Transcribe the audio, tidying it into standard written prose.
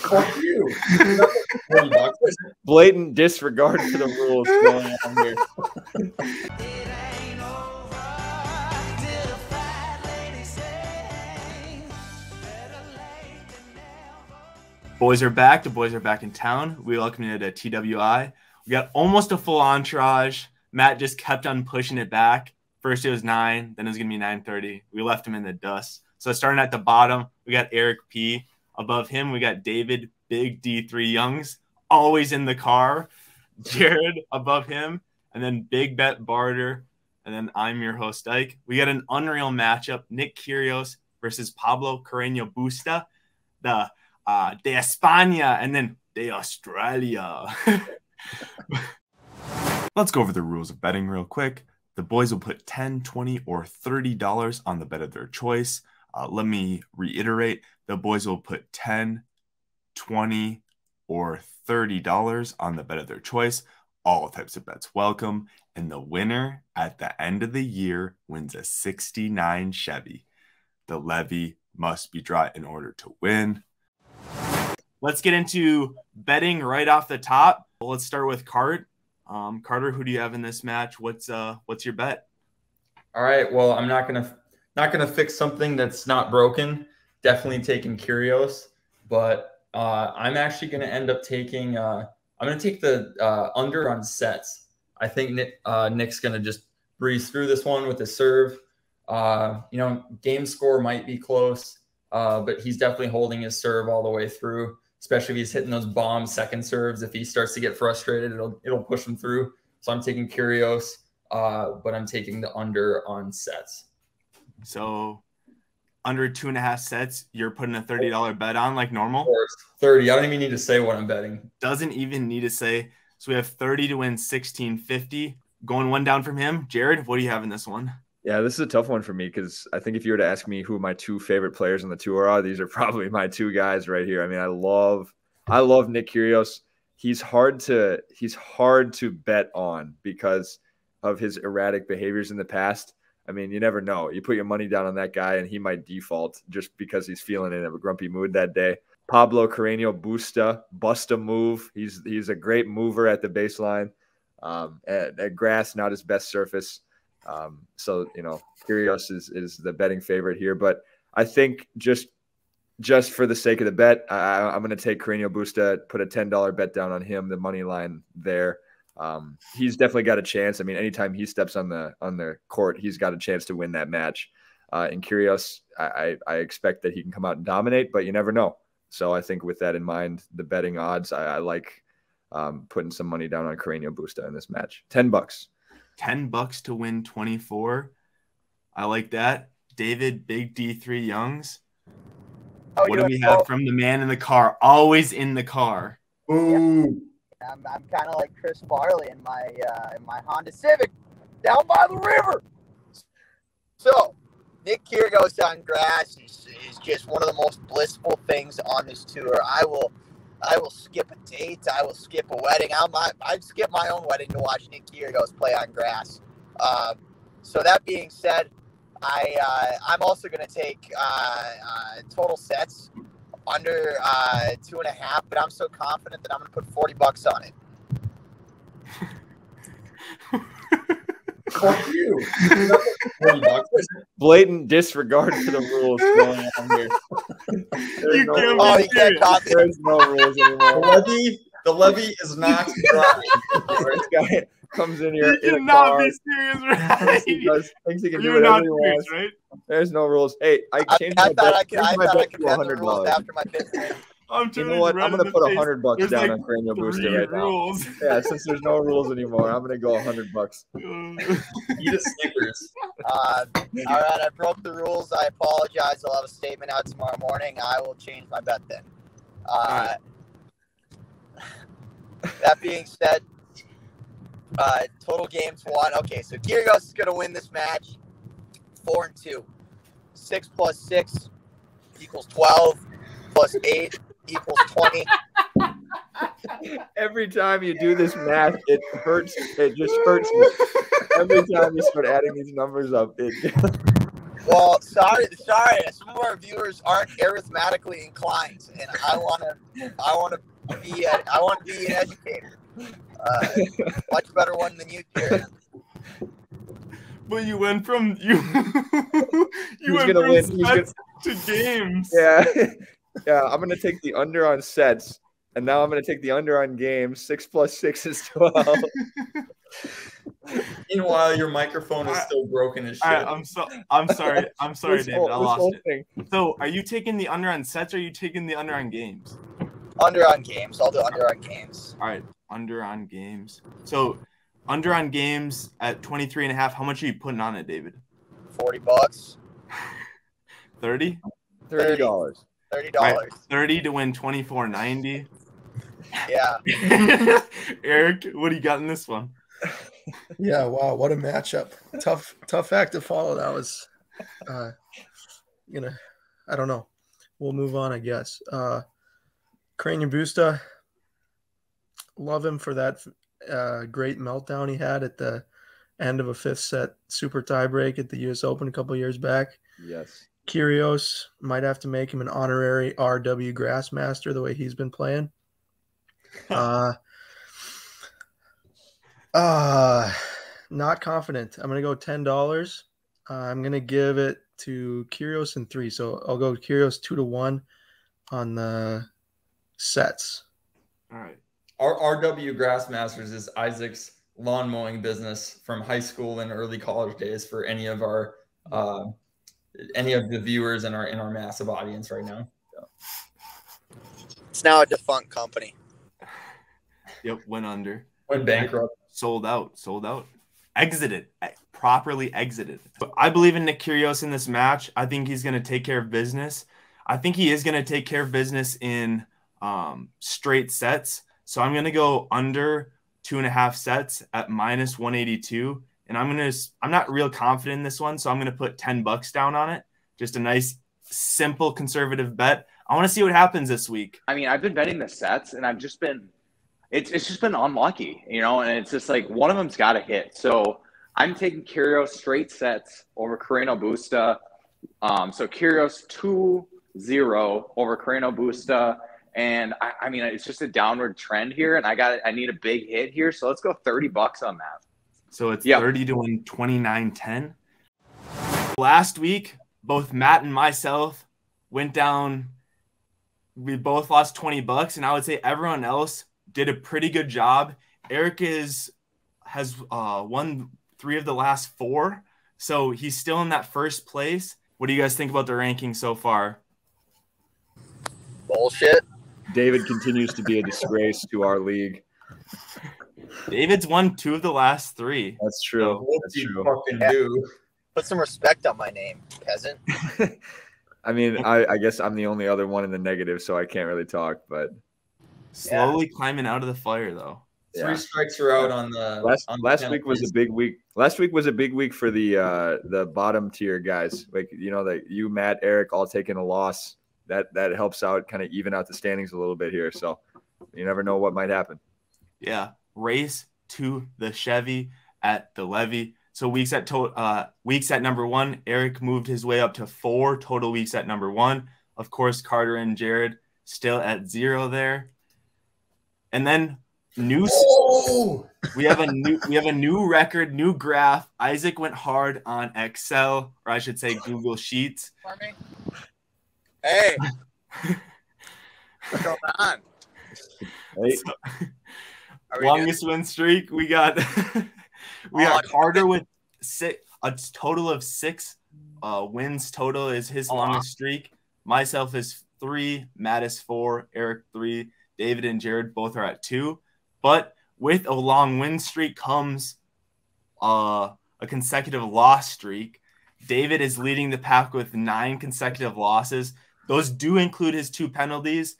Fuck you. $40. Blatant disregard for the rules going on here. Boys are back. The boys are back in town. We welcome you to TWI. We got almost a full entourage. Matt just kept on pushing it back. First it was 9, then it was going to be 9:30. We left him in the dust. So starting at the bottom, we got Eric P. Above him, we got David Big D3 Youngs, always in the car. Jared above him, and then Big Bet Barter, and then I'm your host, Ike. We got an unreal matchup, Nick Kyrgios versus Pablo Carreno Busta, the de España, and then de Australia. Let's go over the rules of betting real quick. The boys will put $10, $20, or $30 on the bet of their choice. Let me reiterate. The boys will put $10, $20, or $30 on the bet of their choice. All types of bets welcome. And the winner at the end of the year wins a '69 Chevy. The levy must be dry in order to win. Let's get into betting right off the top. Let's start with Cart. Carter, who do you have in this match? What's your bet? All right. Well, I'm not gonna fix something that's not broken. Definitely taking Kyrgios, but I'm actually gonna end up taking. I'm gonna take the under on sets. I think Nick's gonna just breeze through this one with his serve. Game score might be close, but he's definitely holding his serve all the way through. Especially if he's hitting those bomb second serves. If he starts to get frustrated, it'll push him through. So I'm taking Kyrgios, but I'm taking the under on sets. So under 2.5 sets, you're putting a $30 bet on like normal? 30. I don't even need to say what I'm betting. Doesn't even need to say. So we have 30 to win $16.50. Going one down from him. Jared, what do you have in this one? Yeah, this is a tough one for me because I think if you were to ask me who my 2 favorite players on the tour are, these are probably my 2 guys right here. I mean, I love Nick Kyrgios. He's hard to bet on because of his erratic behaviors in the past. I mean, you never know. You put your money down on that guy and he might default just because he's feeling in a grumpy mood that day. Pablo Carreno Busta move. He's a great mover at the baseline. At grass, not his best surface. So, Kyrgios is the betting favorite here, but I think just for the sake of the bet, I'm going to take Carreno Busta, put a $10 bet down on him, the money line there. He's definitely got a chance. I mean, anytime he steps on the court, he's got a chance to win that match. And Kyrgios, I expect that he can come out and dominate, but you never know. So I think with that in mind, the betting odds, I like putting some money down on Carreno Busta in this match. $10. $10 to win 24. I like that. David Big D3 Youngs. What do we have from the man in the car? Always in the car. Ooh. Yeah. I'm kind of like Chris Farley in my Honda Civic down by the river. So Nick Kyrgios on grass is just one of the most blissful things on this tour. I will skip a date. I will skip a wedding. I'd skip my own wedding to watch Nick Kyrgios play on grass. So that being said, I'm also going to take total sets under 2.5, but I'm so confident that I'm going to put $40 on it. Fuck you. $40. Blatant disregard for the rules going on here. There's no rules anymore. The levy is not dry. This guy comes in here. You cannot be serious, right? Thinks he can do whatever he wants. Right? There's no rules. Hey, I changed my bet. I thought I could have the rules after my business. You know what? I'm going to put $100 down on Carreno Busta right now. Yeah, since there's no rules anymore, I'm going to go $100. Eat a Snickers. All right, I broke the rules. I apologize. I'll have a statement out tomorrow morning. I will change my bet then. That being said, total games won. Okay, so Kyrgios is going to win this match 4-2. 6 + 6 = 12 + 8 = 20. Every time you do this math, it hurts. It just hurts me. Every time you start adding these numbers up, Well, sorry. Some of our viewers aren't arithmetically inclined, and I want to be an educator. Much better one than you, Jared. But you went from you went gonna from win. sets to games. Yeah. Yeah, I'm going to take the under on sets, and now I'm going to take the under on games. 6 + 6 is 12. Meanwhile, your microphone is still broken as shit. I'm sorry, David. I lost it. So, are you taking the under on sets, or are you taking the under on games? Under on games. I'll do under on games. All right, under on games. So, under on games at 23.5. How much are you putting on it, David? $40. 30? $30. $30. Right, 30 to win 24.90. Yeah. Eric, what do you got in this one? Yeah, wow, what a matchup. Tough act to follow. That was I don't know. We'll move on, I guess. Carreno Busta, love him for that great meltdown he had at the end of a 5th set super tiebreak at the US Open a couple years back. Yes. Kyrgios, might have to make him an honorary RW Grassmaster the way he's been playing. Not confident. I'm going to go $10. I'm going to give it to Kyrgios in 3. So I'll go Kyrgios 2-1 on the sets. All right. Our RW Grassmasters is Isaac's lawn mowing business from high school and early college days for any of the viewers in our massive audience right now. So. It's now a defunct company. Yep, went under. Went bankrupt. Sold out. Properly exited. But I believe in Nick Kyrgios in this match. I think he's going to take care of business. I think he is going to take care of business in straight sets. So I'm going to go under 2.5 sets at -182. And I'm not real confident in this one. So I'm going to put $10 down on it. Just a nice, simple, conservative bet. I want to see what happens this week. I mean, I've been betting the sets, and it's just been unlucky, and it's just like one of them's got to hit. So I'm taking Kyrgios straight sets over Carreno Busta. So Kyrgios 2-0 over Carreno Busta. And I mean, it's just a downward trend here, and I need a big hit here. So let's go $30 on that. So it's 30 to win 29-10. Last week, both Matt and myself went down. We both lost $20, and I would say everyone else did a pretty good job. Eric has won 3 of the last 4, so he's still in that first place. What do you guys think about the ranking so far? Bullshit. David continues to be a disgrace to our league. David's won 2 of the last 3. That's true. That's true. Fucking do. Put some respect on my name, peasant. I mean, I guess I'm the only other one in the negative, so I can't really talk. But slowly climbing out of the fire, though. Yeah. 3 strikes are out on the last week was a big week. Last week was a big week for the bottom tier guys. Like that you, Matt, Eric, all taking a loss. That helps out, kind of even out the standings a little bit here. So you never know what might happen. Yeah, race to the Chevy at the Levy. So weeks at number 1, Eric moved his way up to 4 total weeks at number 1. Of course, Carter and Jared still at 0 there. And then we have a new record, new graph. Isaac went hard on Excel, or I should say Google Sheets. Hey, what's going on? Hey. Longest win streak. We got Carter with a total of 6 wins total is his longest streak. Myself is 3, Matt is 4, Eric 3, David and Jared both are at 2. But with a long win streak comes a consecutive loss streak. David is leading the pack with 9 consecutive losses. Those do include his 2 penalties.